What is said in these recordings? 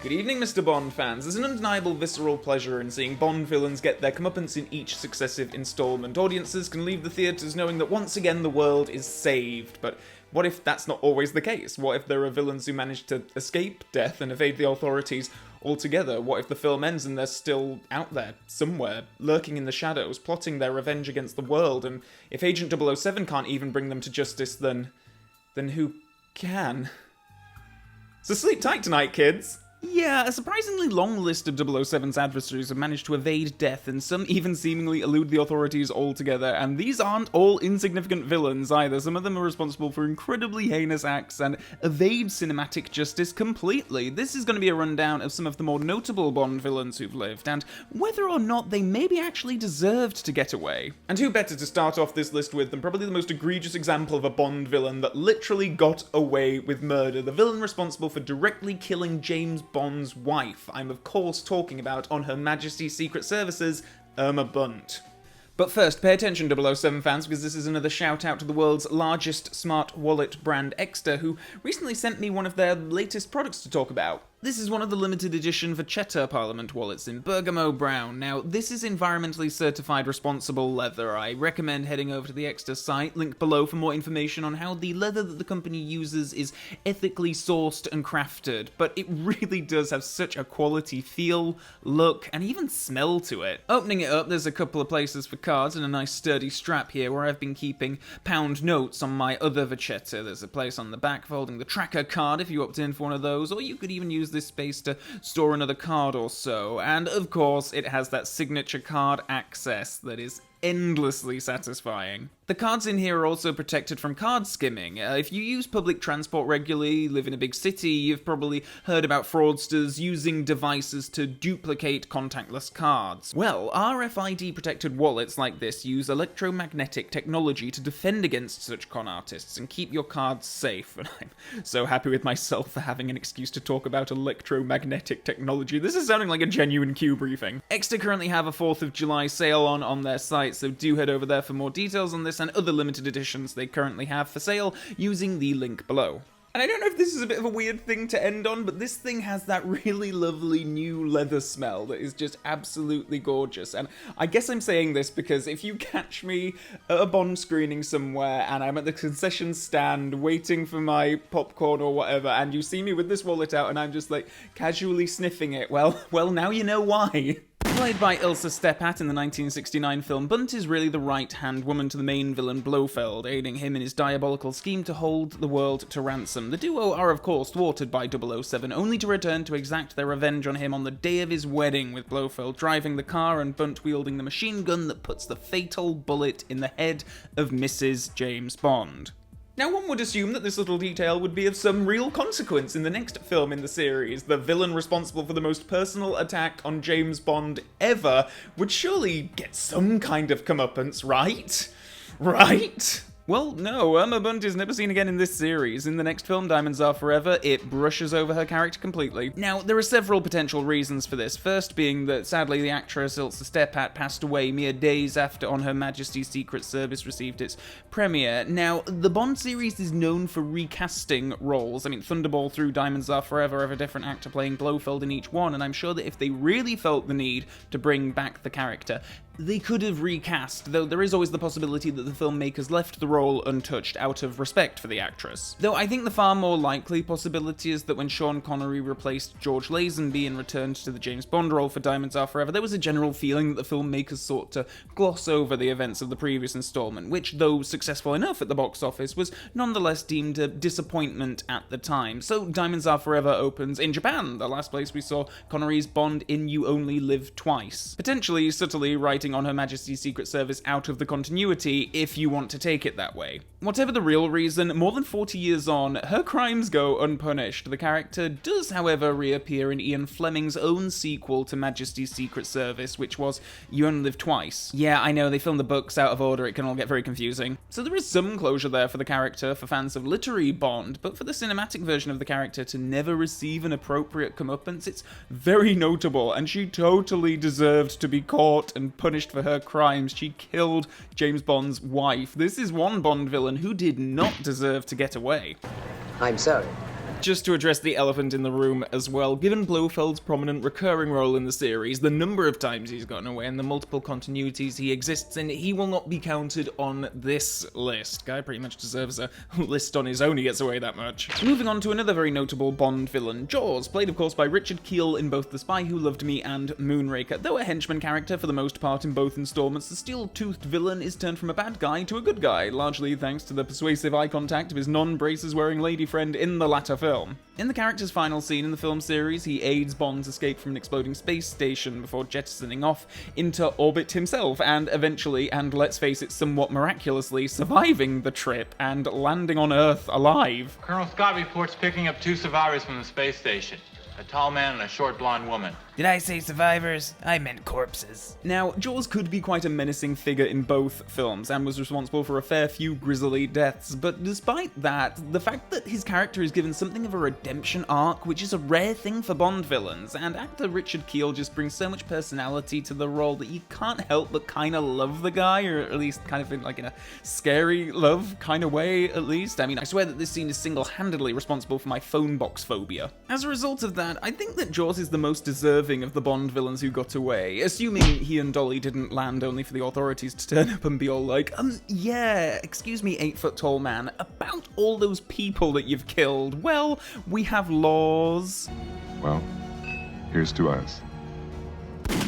Good evening, Mr. Bond fans. There's an undeniable visceral pleasure in seeing Bond villains get their comeuppance in each successive installment. Audiences can leave the theatres knowing that once again the world is saved, but what if that's not always the case? What if there are villains who manage to escape death and evade the authorities altogether? What if the film ends and they're still out there, somewhere, lurking in the shadows, plotting their revenge against the world, and if Agent 007 can't even bring them to justice, then who can? So sleep tight tonight, kids! Yeah, a surprisingly long list of 007's adversaries have managed to evade death, and some even seemingly elude the authorities altogether, and these aren't all insignificant villains either. Some of them are responsible for incredibly heinous acts and evade cinematic justice completely. This is going to be a rundown of some of the more notable Bond villains who've lived, and whether or not they maybe actually deserved to get away. And who better to start off this list with than probably the most egregious example of a Bond villain that literally got away with murder, the villain responsible for directly killing James Bond's wife. I'm of course talking about On Her Majesty's Secret Service's Irma Bunt. But first, pay attention 007 fans, because this is another shout out to the world's largest smart wallet brand Ekster, who recently sent me one of their latest products to talk about. This is one of the limited edition Vachetta Parliament wallets in Bergamo Brown. Now, this is environmentally certified responsible leather. I recommend heading over to the Ekster site, link below for more information on how the leather that the company uses is ethically sourced and crafted, but it really does have such a quality feel, look, and even smell to it. Opening it up, there's a couple of places for cards and a nice sturdy strap here where I've been keeping pound notes on my other Vachetta. There's a place on the back for holding the tracker card if you opt in for one of those, or you could even use this space to store another card or so, and of course it has that signature card access that is endlessly satisfying. The cards in here are also protected from card skimming. If you use public transport regularly, live in a big city, you've probably heard about fraudsters using devices to duplicate contactless cards. Well, RFID protected wallets like this use electromagnetic technology to defend against such con artists and keep your cards safe, and I'm so happy with myself for having an excuse to talk about electromagnetic technology. This is sounding like a genuine Q briefing. Ekster currently have a 4th of July sale on their site, so do head over there for more details on this and other limited editions they currently have for sale using the link below. And I don't know if this is a bit of a weird thing to end on, but this thing has that really lovely new leather smell that is just absolutely gorgeous. And I guess I'm saying this because if you catch me at a Bond screening somewhere and I'm at the concession stand waiting for my popcorn or whatever, and you see me with this wallet out and I'm just like casually sniffing it, well, now you know why. Played by Ilsa Stepat in the 1969 film, Bunt is really the right-hand woman to the main villain Blofeld, aiding him in his diabolical scheme to hold the world to ransom. The duo are of course thwarted by 007, only to return to exact their revenge on him on the day of his wedding, with Blofeld driving the car and Bunt wielding the machine gun that puts the fatal bullet in the head of Mrs. James Bond. Now, one would assume that this little detail would be of some real consequence in the next film in the series. The villain responsible for the most personal attack on James Bond ever would surely get some kind of comeuppance, right? Right? Well, no, Irma Bunt is never seen again in this series. In the next film, Diamonds Are Forever, it brushes over her character completely. Now, there are several potential reasons for this. First being that, sadly, the actress Ilsa Stepat passed away mere days after On Her Majesty's Secret Service received its premiere. Now, the Bond series is known for recasting roles. I mean, Thunderball through Diamonds Are Forever have a different actor playing Blofeld in each one, and I'm sure that if they really felt the need to bring back the character, they could have recast, though there is always the possibility that the filmmakers left the role untouched out of respect for the actress. Though I think the far more likely possibility is that when Sean Connery replaced George Lazenby and returned to the James Bond role for Diamonds Are Forever, there was a general feeling that the filmmakers sought to gloss over the events of the previous installment, which, though successful enough at the box office, was nonetheless deemed a disappointment at the time. So Diamonds Are Forever opens in Japan, the last place we saw Connery's Bond in You Only Live Twice, potentially subtly writing On Her Majesty's Secret Service out of the continuity, if you want to take it that way. Whatever the real reason, more than 40 years on, her crimes go unpunished. The character does, however, reappear in Ian Fleming's own sequel to Majesty's Secret Service, which was You Only Live Twice. Yeah, I know, they filmed the books out of order, it can all get very confusing. So there is some closure there for the character for fans of literary Bond, but for the cinematic version of the character to never receive an appropriate comeuppance, it's very notable, and she totally deserved to be caught and punished for her crimes. She killed James Bond's wife. This is one Bond villain who did not deserve to get away. I'm sorry. Just to address the elephant in the room as well, given Blofeld's prominent recurring role in the series, the number of times he's gotten away, and the multiple continuities he exists in, he will not be counted on this list. Guy pretty much deserves a list on his own, he gets away that much. Moving on to another very notable Bond villain, Jaws, played of course by Richard Kiel in both The Spy Who Loved Me and Moonraker. Though a henchman character for the most part in both installments, the steel-toothed villain is turned from a bad guy to a good guy, largely thanks to the persuasive eye contact of his non-braces-wearing lady friend in the latter film. In the character's final scene in the film series, he aids Bond's escape from an exploding space station before jettisoning off into orbit himself, and eventually, and let's face it, somewhat miraculously, surviving the trip and landing on Earth alive. Colonel Scott reports picking up 2 survivors from the space station. A tall man and a short blonde woman. Did I say survivors? I meant corpses. Now, Jaws could be quite a menacing figure in both films, and was responsible for a fair few grisly deaths, but despite that, the fact that his character is given something of a redemption arc, which is a rare thing for Bond villains, and actor Richard Kiel just brings so much personality to the role that you can't help but kinda love the guy, or at least kind of in a scary love kind of way, at least. I mean, I swear that this scene is single-handedly responsible for my phone box phobia. As a result of that, I think that Jaws is the most deserving of the Bond villains who got away, assuming he and Dolly didn't land only for the authorities to turn up and be all like, yeah, excuse me, 8-foot-tall man, about all those people that you've killed, well, we have laws. Well, here's to us.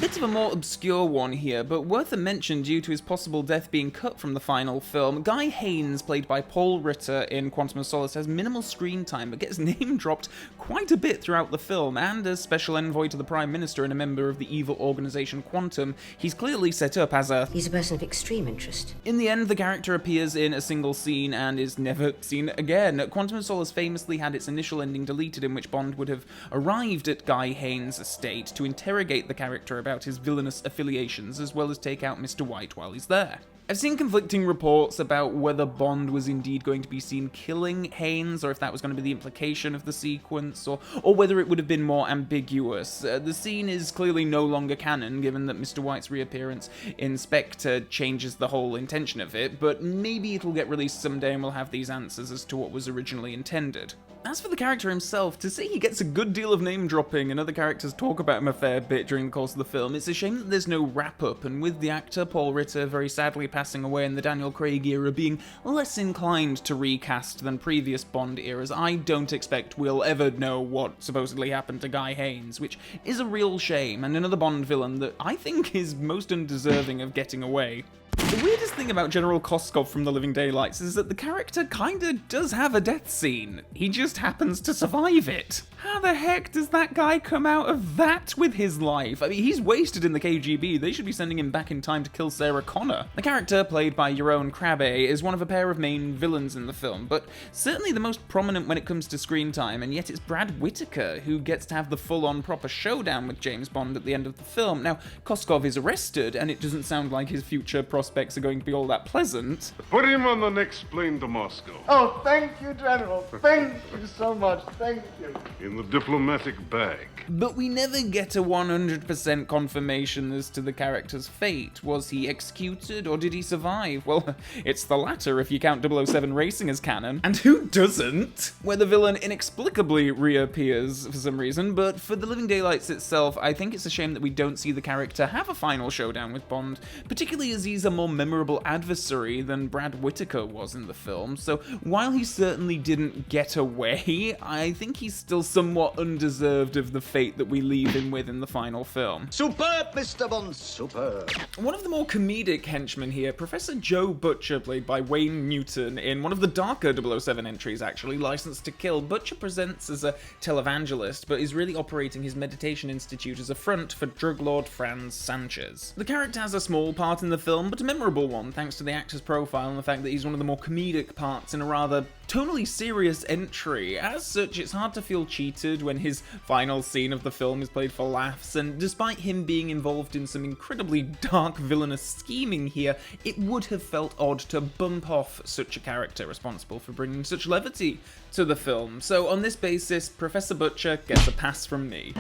Bit of a more obscure one here, but worth a mention due to his possible death being cut from the final film. Guy Haynes, played by Paul Ritter in Quantum of Solace, has minimal screen time, but gets name dropped quite a bit throughout the film, and as special envoy to the Prime Minister and a member of the evil organization Quantum, he's clearly set up as He's a person of extreme interest. In the end, the character appears in a single scene and is never seen again. Quantum of Solace famously had its initial ending deleted, in which Bond would have arrived at Guy Haynes' estate to interrogate the character about his villainous affiliations, as well as take out Mr. White while he's there. I've seen conflicting reports about whether Bond was indeed going to be seen killing Haynes, or if that was going to be the implication of the sequence, or whether it would have been more ambiguous. The scene is clearly no longer canon, given that Mr. White's reappearance in Spectre changes the whole intention of it, but maybe it'll get released someday and we'll have these answers as to what was originally intended. As for the character himself, to say he gets a good deal of name-dropping and other characters talk about him a fair bit during the course of the film, it's a shame that there's no wrap-up, and with the actor Paul Ritter very sadly passing away in the Daniel Craig era being less inclined to recast than previous Bond eras, I don't expect we'll ever know what supposedly happened to Guy Haynes, which is a real shame, and another Bond villain that I think is most undeserving of getting away. The weirdest thing about General Koskov from The Living Daylights is that the character kinda does have a death scene. He just happens to survive it. How the heck does that guy come out of that with his life? I mean, he's wasted in the KGB. They should be sending him back in time to kill Sarah Connor. The character, played by Jeroen Krabbe, is one of a pair of main villains in the film, but certainly the most prominent when it comes to screen time, and yet it's Brad Whitaker who gets to have the full-on proper showdown with James Bond at the end of the film. Now, Koskov is arrested, and it doesn't sound like his future prospects are going to be all that pleasant. Put him on the next plane to Moscow. Oh, thank you, General. Thank you so much. Thank you. In the diplomatic bag. But we never get a 100% confirmation as to the character's fate. Was he executed, or did he survive? Well, it's the latter if you count 007 Racing as canon. And who doesn't? Where the villain inexplicably reappears for some reason, but for The Living Daylights itself, I think it's a shame that we don't see the character have a final showdown with Bond, particularly as he's a more memorable adversary than Brad Whitaker was in the film. So while he certainly didn't get away, I think he's still somewhat undeserved of the fate that we leave him with in the final film. Superb, Mr. Bond, superb. One of the more comedic henchmen here, Professor Joe Butcher, played by Wayne Newton, in one of the darker 007 entries actually, Licensed to Kill. Butcher presents as a televangelist, but is really operating his meditation institute as a front for drug lord Franz Sanchez. The character has a small part in the film, but a memorable one, thanks to the actor's profile and the fact that he's one of the more comedic parts in a rather tonally serious entry. As such, it's hard to feel cheated when his final scene of the film is played for laughs, and despite him being involved in some incredibly dark villainous scheming here, it would have felt odd to bump off such a character responsible for bringing such levity to the film. So on this basis, Professor Butcher gets a pass from me.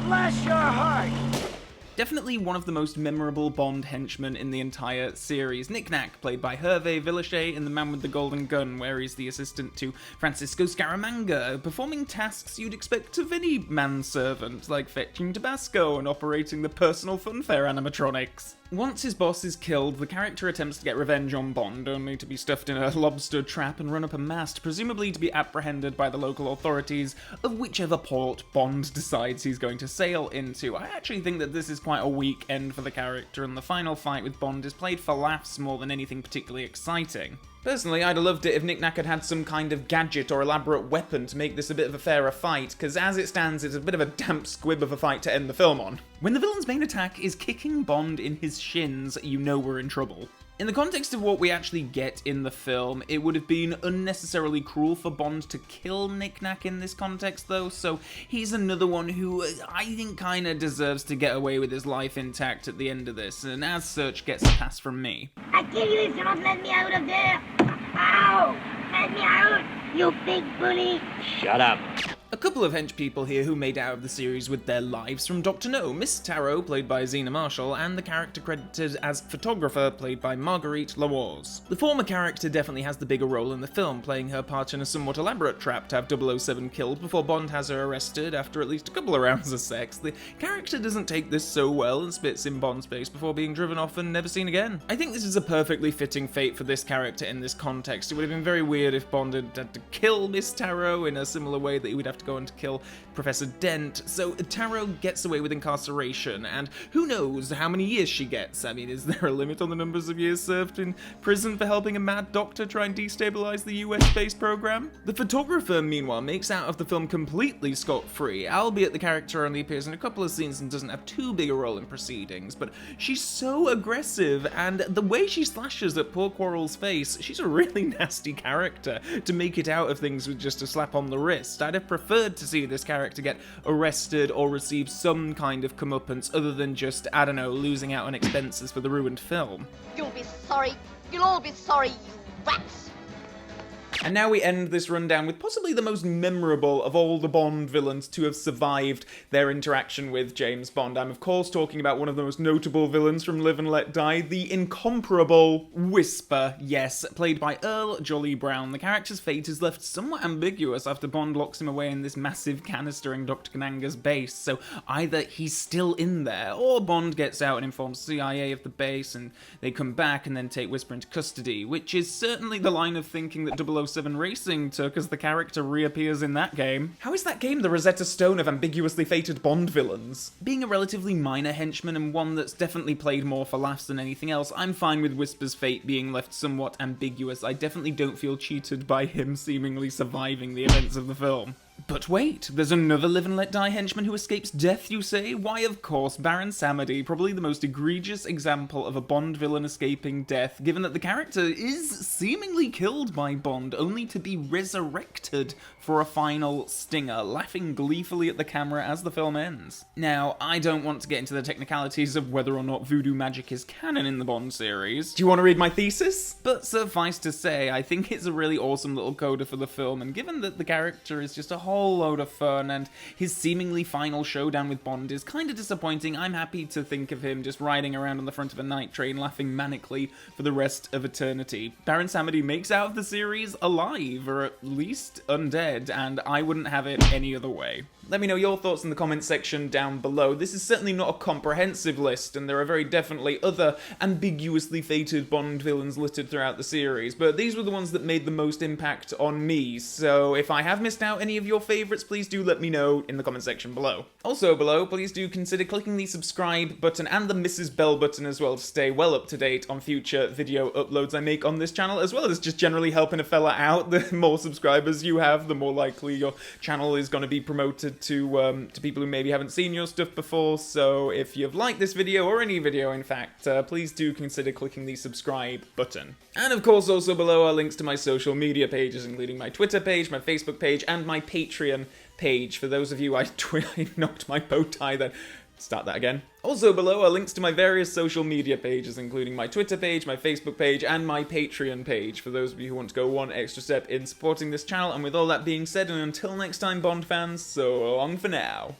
Bless your heart. Definitely one of the most memorable Bond henchmen in the entire series. Knickknack, played by Hervé Villachet in The Man with the Golden Gun, where he's the assistant to Francisco Scaramanga, performing tasks you'd expect of any manservant, like fetching Tabasco and operating the personal funfair animatronics. Once his boss is killed, the character attempts to get revenge on Bond, only to be stuffed in a lobster trap and run up a mast, presumably to be apprehended by the local authorities of whichever port Bond decides he's going to sail into. I actually think that this is quite a weak end for the character, and the final fight with Bond is played for laughs more than anything particularly exciting. Personally, I'd have loved it if Knickknack had had some kind of gadget or elaborate weapon to make this a bit of a fairer fight, because as it stands, it's a bit of a damp squib of a fight to end the film on. When the villain's main attack is kicking Bond in his shins, you know we're in trouble. In the context of what we actually get in the film, it would have been unnecessarily cruel for Bond to kill Knickknack in this context though, so he's another one who I think kinda deserves to get away with his life intact at the end of this, and as such gets a pass from me. I kill you if you don't let me out of there! Ow! Let me out, you big bully! Shut up. A couple of hench people here who made out of the series with their lives from Dr. No, Miss Tarot, played by Zena Marshall, and the character credited as photographer, played by Marguerite Lawaz. The former character definitely has the bigger role in the film, playing her part in a somewhat elaborate trap to have 007 killed before Bond has her arrested after at least a couple of rounds of sex. The character doesn't take this so well and spits in Bond's face before being driven off and never seen again. I think this is a perfectly fitting fate for this character in this context. It would have been very weird if Bond had to kill Miss Tarot in a similar way that he would have to go on to kill Professor Dent, so Tarot gets away with incarceration, and who knows how many years she gets. I mean, is there a limit on the numbers of years served in prison for helping a mad doctor try and destabilize the US space program? The photographer, meanwhile, makes out of the film completely scot-free, albeit the character only appears in a couple of scenes and doesn't have too big a role in proceedings, but she's so aggressive, and the way she slashes at poor Quarrel's face, she's a really nasty character to make it out of things with just a slap on the wrist. I'd have preferred to see this character get arrested or receive some kind of comeuppance other than just, I don't know, losing out on expenses for the ruined film. You'll be sorry. You'll all be sorry, you rats! And now we end this rundown with possibly the most memorable of all the Bond villains to have survived their interaction with James Bond. I'm of course talking about one of the most notable villains from Live and Let Die, the incomparable Whisper, yes, played by Earl Jolly Brown. The character's fate is left somewhat ambiguous after Bond locks him away in this massive canister in Dr. Kananga's base, so either he's still in there, or Bond gets out and informs CIA of the base, and they come back and then take Whisper into custody, which is certainly the line of thinking that 007 Racing took as the character reappears in that game. How is that game the Rosetta Stone of ambiguously fated Bond villains? Being a relatively minor henchman and one that's definitely played more for laughs than anything else, I'm fine with Whisper's fate being left somewhat ambiguous. I definitely don't feel cheated by him seemingly surviving the events of the film. But wait, there's another Live and Let Die henchman who escapes death, you say? Why, of course, Baron Samadi, probably the most egregious example of a Bond villain escaping death, given that the character is seemingly killed by Bond, only to be resurrected for a final stinger, laughing gleefully at the camera as the film ends. Now, I don't want to get into the technicalities of whether or not voodoo magic is canon in the Bond series. Do you want to read my thesis? But suffice to say, I think it's a really awesome little coda for the film, and given that the character is just a whole load of fun, and his seemingly final showdown with Bond is kind of disappointing, I'm happy to think of him just riding around on the front of a night train laughing manically for the rest of eternity. Baron Samedi makes out of the series alive, or at least undead, and I wouldn't have it any other way. Let me know your thoughts in the comments section down below. This is certainly not a comprehensive list, and there are very definitely other ambiguously fated Bond villains littered throughout the series, but these were the ones that made the most impact on me, so if I have missed out any of your favourites, please do let me know in the comment section below. Also below, please do consider clicking the subscribe button and the Mrs. Bell button as well to stay well up to date on future video uploads I make on this channel, as well as just generally helping a fella out. The more subscribers you have, the more likely your channel is going to be promoted to people who maybe haven't seen your stuff before, so if you've liked this video, or any video in fact, please do consider clicking the subscribe button. And of course also below are links to my social media pages, including my Twitter page, my Facebook page, and my Patreon page. For those of you I knocked my bow tie then. Start that again. Also below are links to my various social media pages, including my Twitter page, my Facebook page, and my Patreon page, for those of you who want to go one extra step in supporting this channel. And with all that being said, and until next time, Bond fans, so long for now.